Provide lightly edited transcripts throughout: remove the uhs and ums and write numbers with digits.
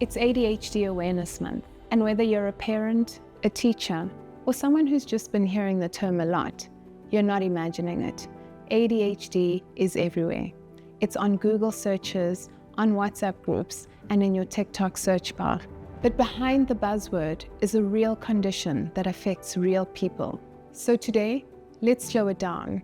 It's ADHD Awareness Month, and whether you're a parent, a teacher, or someone who's just been hearing the term a lot, you're not imagining it. ADHD is everywhere. It's on Google searches, on WhatsApp groups, and in your TikTok search bar. But behind the buzzword is a real condition that affects real people. So today, let's slow it down.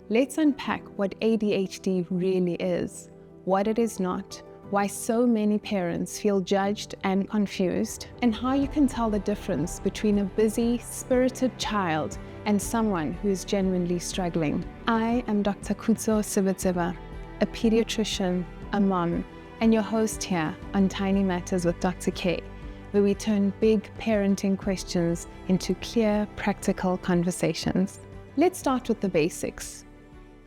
Let's unpack what ADHD really is, what it is not, why so many parents feel judged and confused, and how you can tell the difference between a busy, spirited child and someone who is genuinely struggling. I am Dr. Kutso Sivatsiva, a pediatrician, a mom, and your host here on Tiny Matters with Dr. K, where we turn big parenting questions into clear, practical conversations. Let's start with the basics.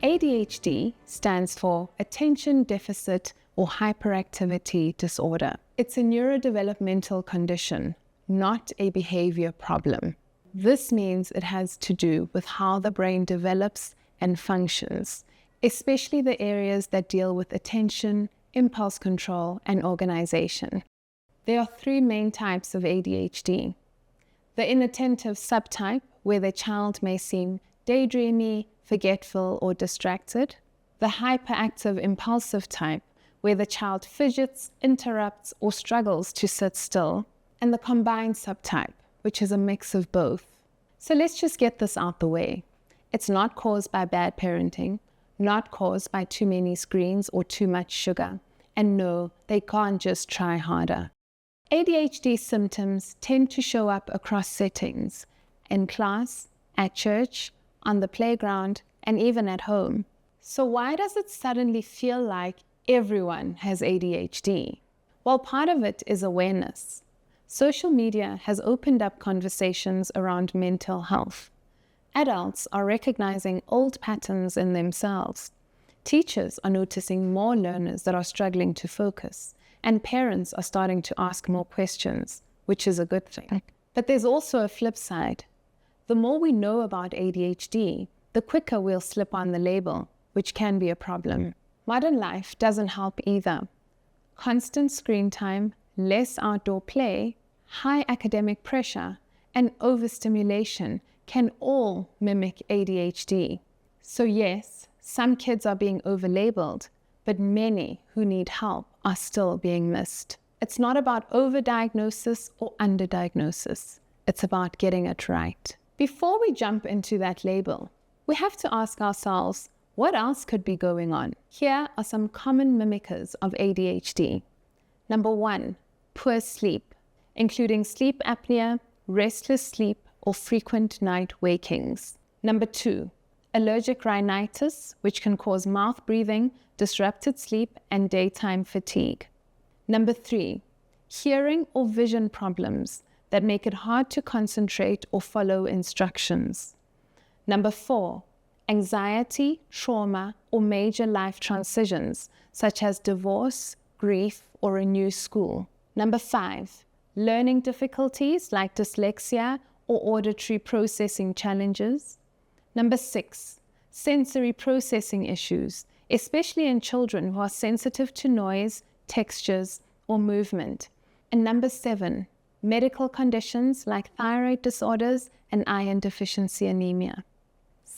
ADHD stands for Attention Deficit or Hyperactivity Disorder. It's a neurodevelopmental condition, not a behavior problem. This means it has to do with how the brain develops and functions, especially the areas that deal with attention, impulse control, and organization. There are three main types of ADHD. The inattentive subtype, where the child may seem daydreamy, forgetful, or distracted. The hyperactive impulsive type, where the child fidgets, interrupts, or struggles to sit still. And the combined subtype, which is a mix of both. So let's just get this out the way. It's not caused by bad parenting, not caused by too many screens or too much sugar. And no, they can't just try harder. ADHD symptoms tend to show up across settings, in class, at church, on the playground, and even at home. So why does it suddenly feel like everyone has ADHD? Well, part of it is awareness. Social media has opened up conversations around mental health. Adults are recognizing old patterns in themselves. Teachers are noticing more learners that are struggling to focus, and parents are starting to ask more questions, which is a good thing. But there's also a flip side. The more we know about ADHD, the quicker we'll slip on the label, which can be a problem. Modern life doesn't help either. Constant screen time, less outdoor play, high academic pressure, and overstimulation can all mimic ADHD. So yes, some kids are being overlabeled, but many who need help are still being missed. It's not about overdiagnosis or underdiagnosis. It's about getting it right. Before we jump into that label, we have to ask ourselves, what else could be going on? Here are some common mimickers of ADHD. Number 1, poor sleep, including sleep apnea, restless sleep, or frequent night wakings. Number 2, allergic rhinitis, which can cause mouth breathing, disrupted sleep, and daytime fatigue. Number 3, hearing or vision problems that make it hard to concentrate or follow instructions. Number 4, anxiety, trauma, or major life transitions, such as divorce, grief, or a new school. Number 5, learning difficulties like dyslexia or auditory processing challenges. Number 6, sensory processing issues, especially in children who are sensitive to noise, textures, or movement. And number 7, medical conditions like thyroid disorders and iron deficiency anemia.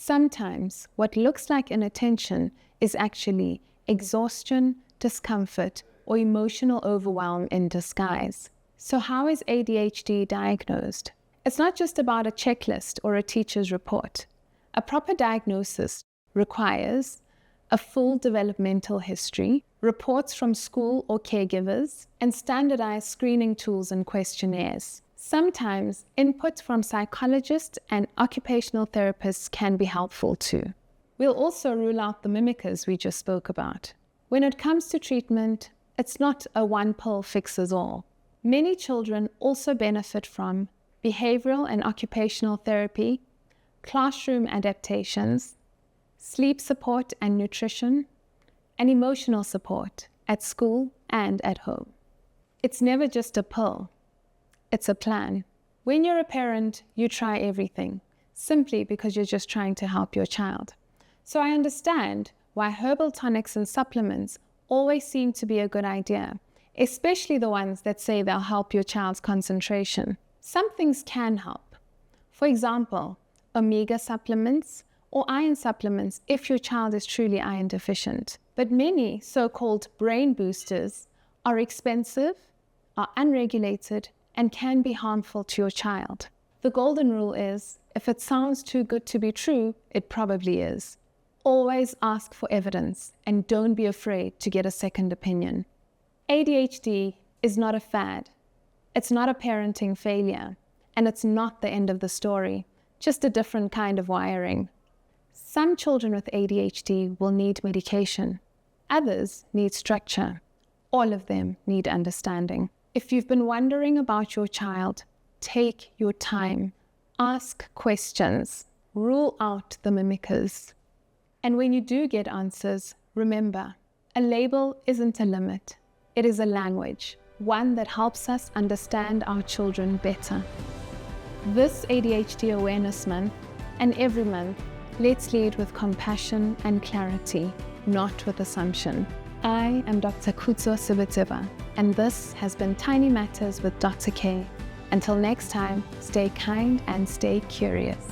Sometimes what looks like inattention is actually exhaustion, discomfort, or emotional overwhelm in disguise. So how is ADHD diagnosed? It's not just about a checklist or a teacher's report. A proper diagnosis requires a full developmental history, reports from school or caregivers, and standardized screening tools and questionnaires. Sometimes input from psychologists and occupational therapists can be helpful too. We'll also rule out the mimickers we just spoke about. When it comes to treatment, it's not a one pill fixes all. Many children also benefit from behavioral and occupational therapy, classroom adaptations, sleep support and nutrition, and emotional support at school and at home. It's never just a pill. It's a plan. When you're a parent, you try everything, simply because you're just trying to help your child. So I understand why herbal tonics and supplements always seem to be a good idea, especially the ones that say they'll help your child's concentration. Some things can help. For example, omega supplements or iron supplements if your child is truly iron deficient. But many so-called brain boosters are expensive, are unregulated, and can be harmful to your child. The golden rule is, if it sounds too good to be true, it probably is. Always ask for evidence and don't be afraid to get a second opinion. ADHD is not a fad. It's not a parenting failure, and it's not the end of the story, just a different kind of wiring. Some children with ADHD will need medication. Others need structure. All of them need understanding. If you've been wondering about your child, take your time. Ask questions. Rule out the mimickers. And when you do get answers, remember, a label isn't a limit. It is a language, one that helps us understand our children better. This ADHD Awareness Month, and every month, let's lead with compassion and clarity, not with assumption. I am Dr. Kutso Sibitiva, and this has been Tiny Matters with Dr. K. Until next time, stay kind and stay curious.